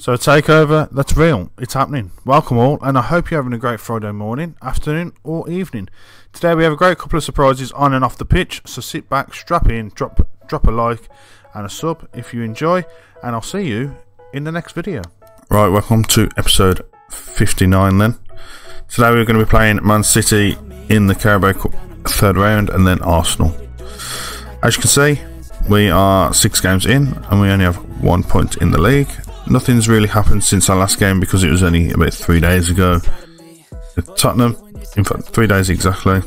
So takeover, that's real, it's happening. Welcome all, and I hope you're having a great Friday morning, afternoon or evening. Today we have a great couple of surprises on and off the pitch, so sit back, strap in, drop a like and a sub if you enjoy, and I'll see you in the next video. Right, welcome to episode 59 then. Today we're going to be playing Man City in the Carabao Cup third round and then Arsenal. As you can see, we are 6 games in and we only have 1 point in the league. Nothing's really happened since our last game because it was only about 3 days ago with Tottenham. In fact, 3 days exactly.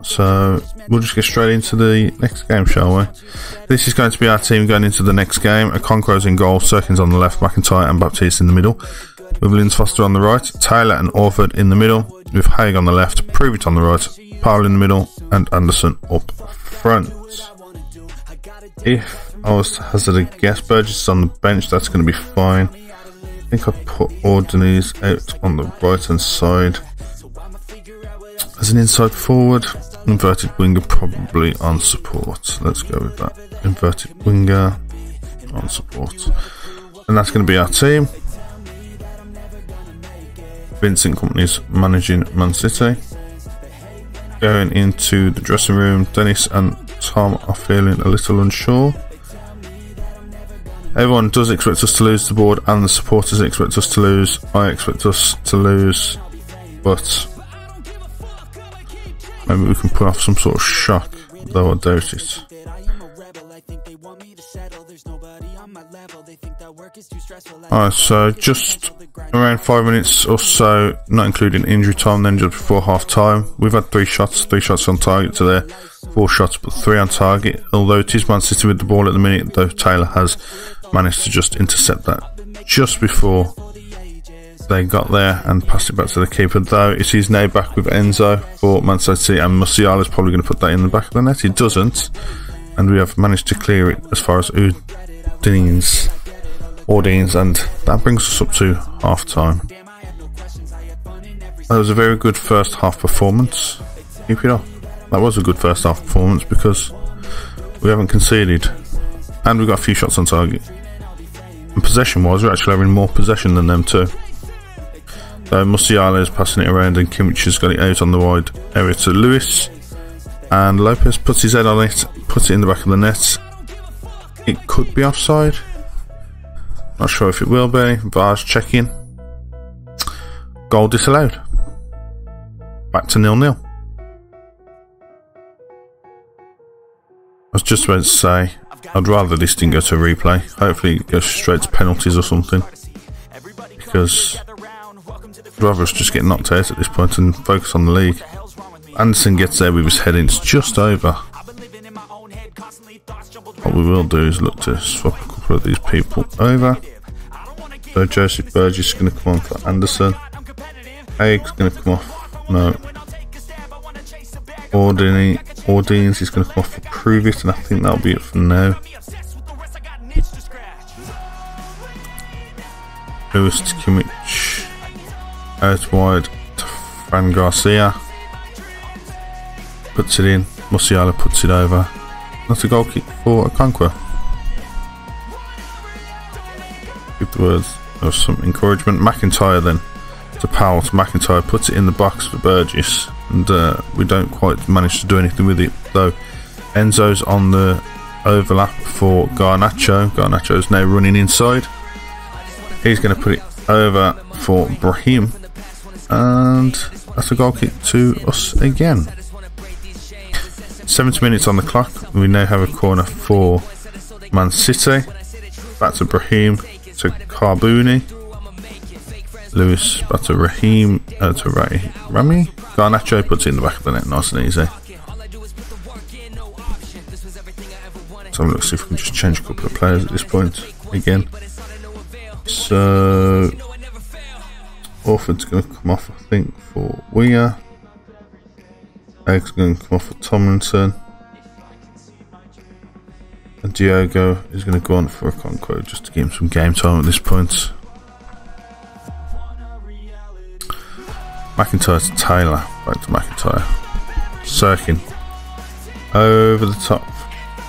So we'll just get straight into the next game, shall we? This is going to be our team going into the next game. Okonkwo's in goal, Sirkin's on the left, McIntyre and Baptiste in the middle, with Linz Foster on the right, Taylor and Orford in the middle, with Haig on the left, Pruvit on the right, Powell in the middle and Anderson up front. If I was to hazard a guess, Burgess is on the bench, that's going to be fine. I think I put Ordonez out on the right hand side as an inside forward. Inverted winger probably on support. Let's go with that. Inverted winger on support. And that's going to be our team. Vincent Kompany's managing Man City. Going into the dressing room, Dennis and Tom are feeling a little unsure. Everyone does expect us to lose the board and the supporters expect us to lose. I expect us to lose, but maybe we can put off some sort of shock, though I doubt it. Alright, so just around 5 minutes or so, not including injury time, then just before half time. We've had 3 shots on target to there, 4 shots but 3 on target. Although it is Man City with the ball at the minute, though Taylor has managed to just intercept that just before they got there and passed it back to the keeper. Though it is now back with Enzo for Man City, and Musiala is probably going to put that in the back of the net. He doesn't, and we have managed to clear it as far as Ordonez, and that brings us up to half time. That was a very good first half performance. Keep it up. That was a good first half performance because we haven't conceded and we've got a few shots on target. And possession wise, we're actually having more possession than them too. So Musiala is passing it around and Kimmich has got it out on the wide area to Lewis, and Lopez puts his head on it, puts it in the back of the net. It could be offside, not sure if it will be. VAR's checking. Goal disallowed. Back to 0-0. I was just about to say, I'd rather this didn't go to a replay. Hopefully it goes straight to penalties or something, because I'd rather us just get knocked out at this point and focus on the league. Anderson gets there with his head in, it's just over. What we will do is look to swap a couple of these people over. So Joseph Burgess is going to come on for Anderson. Haig's going to come off. No. Ordonez is going to come off for Pruvit, and I think that'll be it for now. Lewis to Kimmich. Out wide to Fran Garcia. Puts it in. Musiala puts it over. That's a goal kick for Okonkwo. Give the words of some encouragement. McIntyre then to Powell, to McIntyre, puts it in the box for Burgess, and we don't quite manage to do anything with it, though. Enzo's on the overlap for Garnacho. Garnacho's now running inside. He's going to put it over for Brahim, and that's a goal kick to us again. 70 minutes on the clock. We now have a corner for Man City. Back to Brahim, to Carbouni. Lewis, back to Raheem, to Rami. Garnacho puts it in the back of the net, nice and easy. So let's see if we can just change a couple of players at this point again. So Orford's going to come off, I think, for Weir. Egg's going to come off for Tomlinson. And Diogo is going to go on for Okonkwo just to give him some game time at this point. McIntyre to Taylor. Back to McIntyre. Sirkin. Over the top.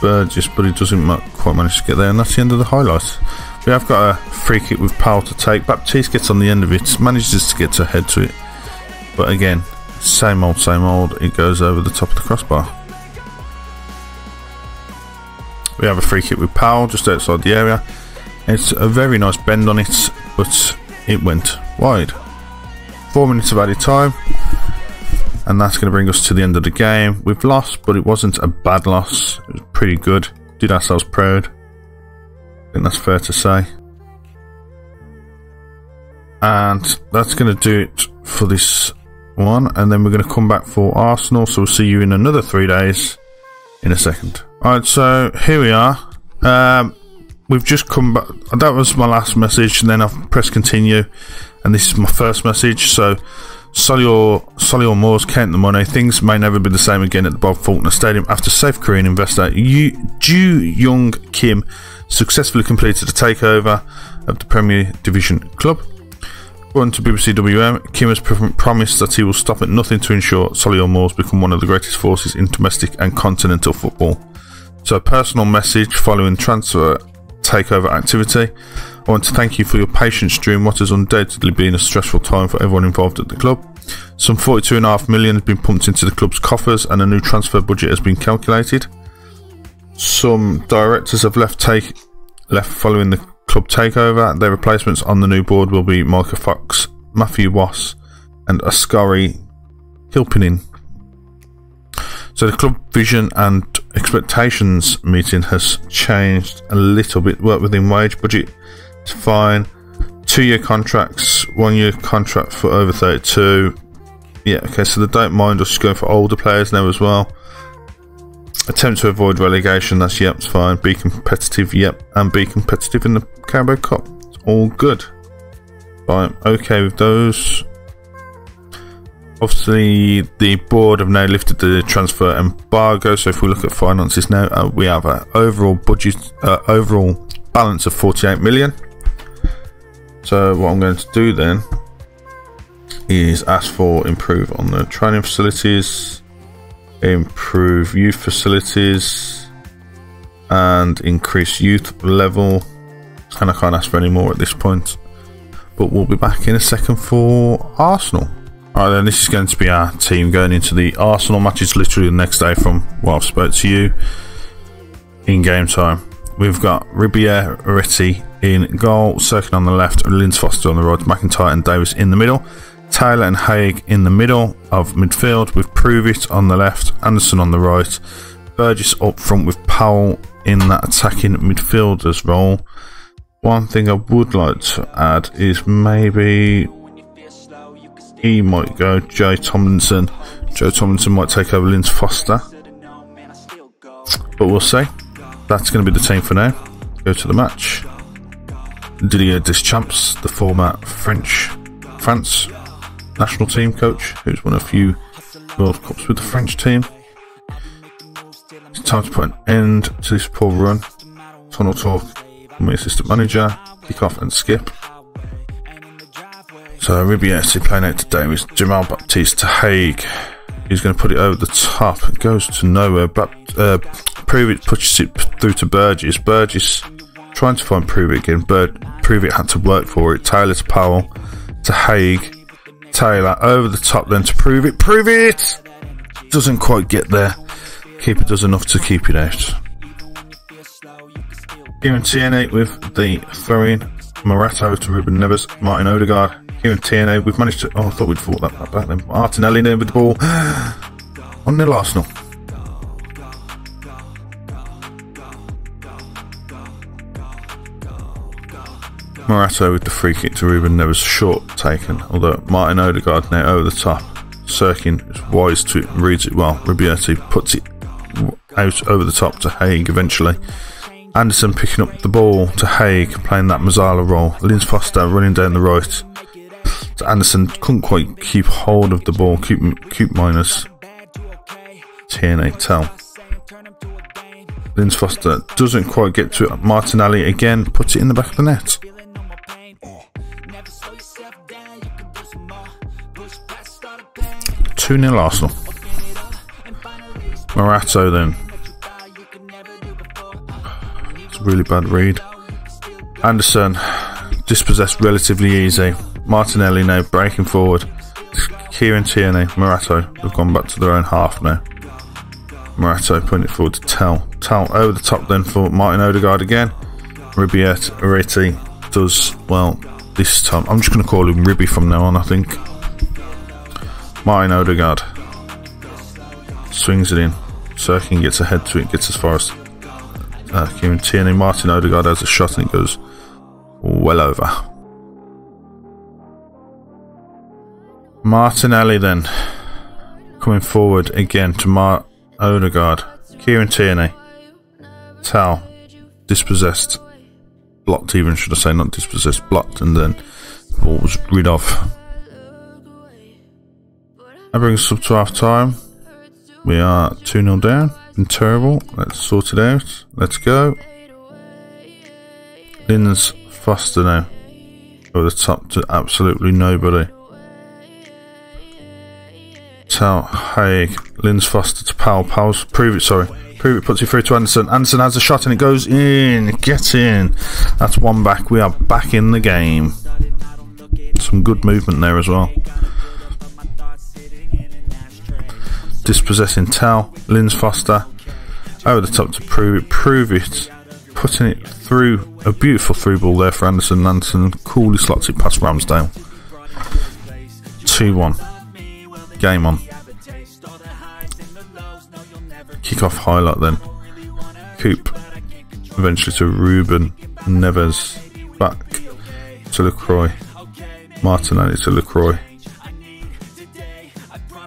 Burgess, but he doesn't quite manage to get there, and that's the end of the highlights. We have got a free kick with Powell to take. Baptiste gets on the end of it, manages to get to head to it, but again, same old, it goes over the top of the crossbar. We have a free kick with Powell just outside the area. It's a very nice bend on it, but it went wide. 4 minutes of added time, and that's going to bring us to the end of the game. We've lost, but it wasn't a bad loss. It was pretty good. Did ourselves proud. I think that's fair to say. And that's going to do it for this one, and then we're going to come back for Arsenal, so we'll see you in another 3 days in a second. Alright, so here we are. We've just come back. That was my last message, and then I've pressed continue, and this is my first message. So Solihull Moors count the money. Things may never be the same again at the Bob Faulkner Stadium after South Korean investor Ju Young Kim successfully completed a takeover of the Premier Division club. According to BBC WM, Kim has promised that he will stop at nothing to ensure Solihull Moors become one of the greatest forces in domestic and continental football. So, a personal message following transfer takeover activity. I want to thank you for your patience during what has undoubtedly been a stressful time for everyone involved at the club. Some £42.5 million has been pumped into the club's coffers, and a new transfer budget has been calculated. Some directors have left following the club takeover. Their replacements on the new board will be Micah Fox, Matthew Wass, and Ascari Hilpinin. So the club vision and expectations meeting has changed a little bit. Work within wage budget, it's fine. 2-year contracts, 1-year contract for over 32. Yeah, okay, so they don't mind us going for older players now as well. Attempt to avoid relegation, that's yep, it's fine. Be competitive, yep, and be competitive in the Carabao Cup. It's all good. I'm okay with those. Obviously, the board have now lifted the transfer embargo, so if we look at finances now, we have an overall budget, overall balance of 48 million. So what I'm going to do then is ask for improve on the training facilities, improve youth facilities, and increase youth level. And I can't ask for any more at this point, but we'll be back in a second for Arsenal. Alright then, this is going to be our team going into the Arsenal match. It's literally the next day from what I've spoke to you in game time. We've got Ribieretti in goal, Cirkin on the left, Linz Foster on the right, McIntyre and Davis in the middle, Taylor and Haig in the middle of midfield with Pruvit on the left, Anderson on the right, Burgess up front with Powell in that attacking midfielder's role. One thing I would like to add is maybe he might go Joe Tomlinson. Joe Tomlinson might take over Linz Foster, but we'll see. That's going to be the team for now. Go to the match. Didier Deschamps, the former France national team coach, who's won a few World Cups with the French team. It's time to put an end to this poor run. Tunnel talk from my assistant manager. Kick off and skip. So Ribieretti playing out to Davis, Jamal Baptiste to Haig. He's going to put it over the top. It goes to nowhere. But Pruvit pushes it through to Burgess. Burgess trying to find Pruvit again. Pruvit had to work for it. Taylor to Powell to Haig. Taylor over the top then to Pruvit. Pruvit doesn't quite get there. Keeper does enough to keep it out. Kieran Tierney with the throw-in. Morato to Ruben Neves. Martin Odegaard. Kieran Tierney, we've managed to... Oh, I thought we'd fought that back then. Martinelli there with the ball. 1-0 Arsenal. Morato with the free kick to Ruben Neves. Short taken. Although Martin Odegaard now over the top. Cirkin is wise to it, reads it well. Ribieretti puts it out over the top to Haig eventually. Anderson picking up the ball to Haig, playing that Mazzala role. Linz Foster running down the right. So Anderson couldn't quite keep hold of the ball. Keep minus Tierney tell. Linz Foster doesn't quite get to it. Martinelli again puts it in the back of the net. 2-0 Arsenal. Morato then. It's a really bad read. Anderson dispossessed relatively easy. Martinelli now breaking forward. Kieran Tierney, Morato have gone back to their own half now. Morato putting it forward to Tell over the top then for Martin Odegaard again. Ribbieti does well this time. I'm just going to call him Ribby from now on, I think. Martin Odegaard swings it in. Sirkin gets ahead to it, gets as far as Kieran Tierney. Martin Odegaard has a shot and it goes well over. Martinelli then coming forward again to Odegaard. Kieran Tierney. Tell dispossessed. Blocked even, should I say, not dispossessed, blocked, and then the ball was rid of. That brings us up to half time. We are 2-0 down. Been terrible. Let's sort it out. Let's go. Linz Foster now. Over the top to absolutely nobody. Tell Haig. Linz Foster to Powell. Powell's Prove it puts it through to Anderson. Anderson has a shot and it goes in. Get in. That's one back. We are back in the game. Some good movement there as well. Dispossessing Tell. Linz Foster over the top to Prove it. Putting it through. A beautiful through ball there for Anderson. Anderson coolly slots it past Ramsdale. 2-1. Game on. Kick-off highlight then. Coop. Eventually to Ruben Neves. Back to LaCroix. Martinelli to LaCroix.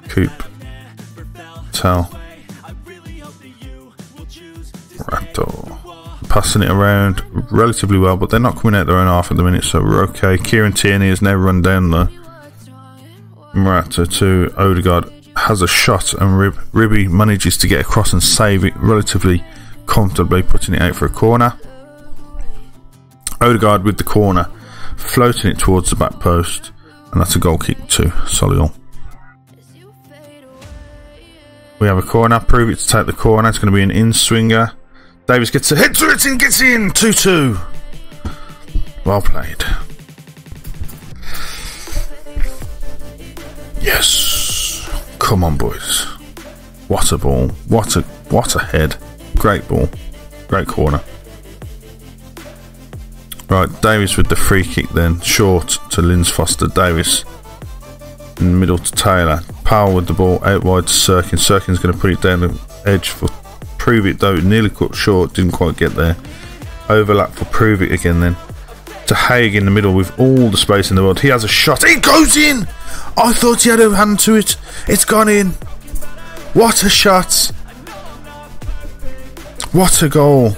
Coop. Tell. Rattle. Passing it around relatively well, but they're not coming out their own half at the minute, so we're okay. Kieran Tierney has now run down there. Morata to Odegaard. Has a shot and Ribby manages to get across and save it relatively comfortably, putting it out for a corner. Odegaard with the corner, floating it towards the back post, and that's a goal kick to Solihull. We have a corner. Prove it to take the corner. It's going to be an in-swinger. Davis gets a hit to it and gets in. 2-2. Well played. Yes. Come on, boys. What a ball. What a head. Great ball. Great corner. Right, Davis with the free kick then. Short to Linz Foster. Davis in the middle to Taylor. Powell with the ball out wide to Sirkin. Sirkin's going to put it down the edge for Prove it, though. Nearly cut short. Didn't quite get there. Overlap for Prove it again then. To Haig in the middle with all the space in the world. He has a shot. It goes in! I thought he had a hand to it. It's gone in. What a shot. What a goal.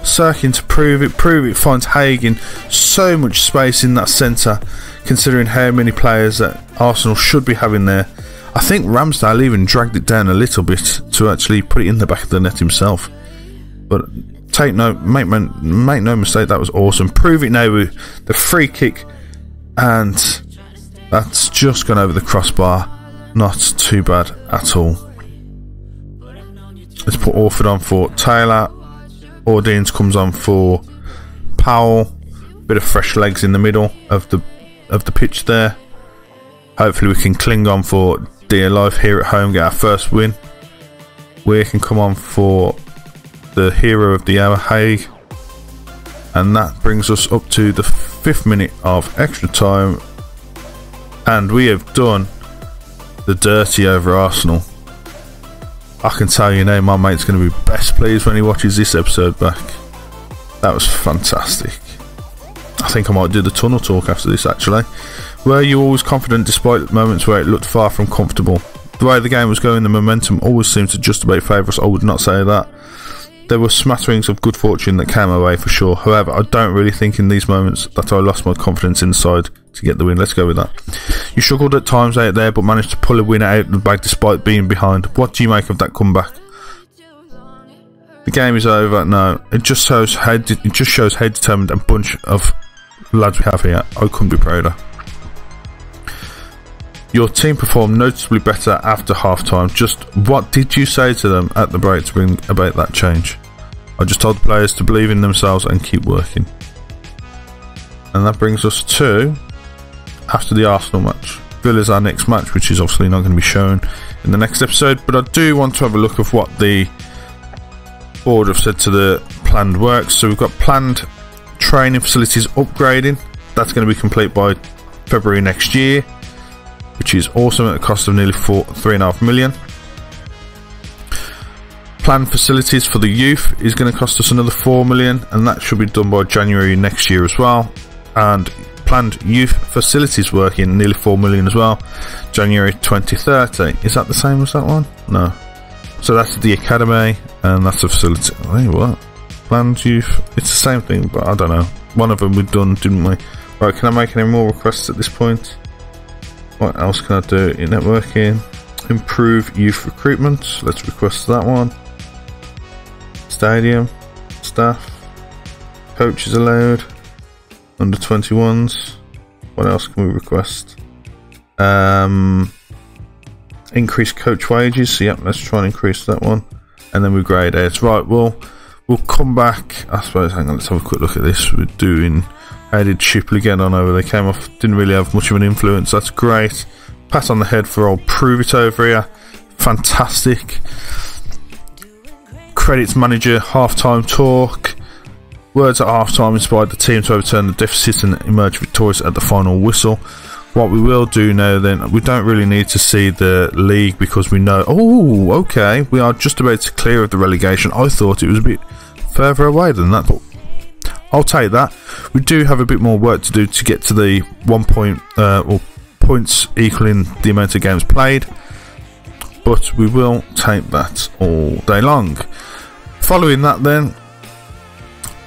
Sirkin to Prove it. Prove it finds Haig in so much space in that centre, considering how many players that Arsenal should be having there. I think Ramsdale even dragged it down a little bit to actually put it in the back of the net himself. But make no mistake, that was awesome. Prove it now with the free kick, and that's just gone over the crossbar. Not too bad at all. Let's put Orford on for Taylor. Ordeens comes on for Powell. Bit of fresh legs in the middle of the pitch there. Hopefully we can cling on for dear life here at home, get our first win. We can come on for the hero of the hour, Haig. And that brings us up to the 5th minute of extra time. And we have done the dirty over Arsenal. I can tell you now, my mate's going to be best pleased when he watches this episode back. That was fantastic. I think I might do the tunnel talk after this, actually. Were you always confident despite moments where it looked far from comfortable? The way the game was going, the momentum always seemed to just about favour us. I would not say that. There were smatterings of good fortune that came away for sure. However, I don't really think in these moments that I lost my confidence inside to get the win. Let's go with that. You struggled at times out there, but managed to pull a win out of the bag despite being behind. What do you make of that comeback? The game is over. No, it just shows how determined and bunch of lads we have here. I couldn't be prouder. Your team performed noticeably better after half-time. Just what did you say to them at the break to bring about that change? I just told the players to believe in themselves and keep working. And that brings us to after the Arsenal match. Villa's our next match, which is obviously not going to be shown in the next episode, but I do want to have a look at what the board have said to the planned works. So we've got planned training facilities upgrading. That's going to be complete by February next year, which is awesome at a cost of nearly 3.5 million. Planned facilities for the youth is going to cost us another 4 million, and that should be done by January next year as well. And planned youth facilities work in nearly 4 million as well, January 2030. Is that the same as that one? No. So that's the academy, and that's the facility. Hey, what? Planned youth. It's the same thing, but I don't know. One of them we've done, didn't we? Right, can I make any more requests at this point? What else can I do in networking? Improve youth recruitment. Let's request that one. Stadium. Staff. Coaches allowed. Under 21s. What else can we request? Increase coach wages. So yeah, let's try and increase that one. And then we grade it. Right, we'll come back. I suppose, hang on, let's have a quick look at this. We're doing, how did Shipley get on over? They came off, didn't really have much of an influence. That's great. Pat on the head for old Prove It over here. Fantastic. Credits manager, half-time talk. Words at half-time inspired the team to overturn the deficit and emerge victorious at the final whistle. What we will do now then, we don't really need to see the league because we know, oh, okay, we are just about to clear of the relegation. I thought it was a bit further away than that, but I'll take that. We do have a bit more work to do to get to the 1 point, or points equaling the amount of games played, but we will take that all day long. Following that then,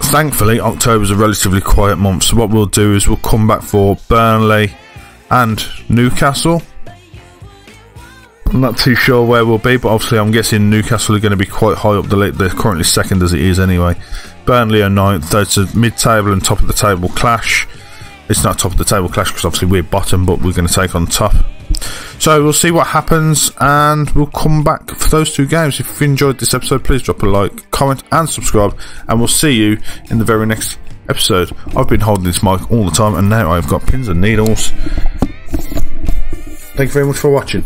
thankfully October's a relatively quiet month, so what we'll do is we'll come back for Burnley and Newcastle. I'm not too sure where we'll be, but obviously I'm guessing Newcastle are going to be quite high up the league. They're currently second as it is anyway. Burnley are ninth. That's a mid-table and top of the table clash. It's not top of the table clash because obviously we're bottom, but we're going to take on top. So we'll see what happens, and we'll come back for those two games. If you enjoyed this episode, please drop a like, comment and subscribe, and we'll see you in the very next episode. I've been holding this mic all the time, and now I've got pins and needles. Thank you very much for watching.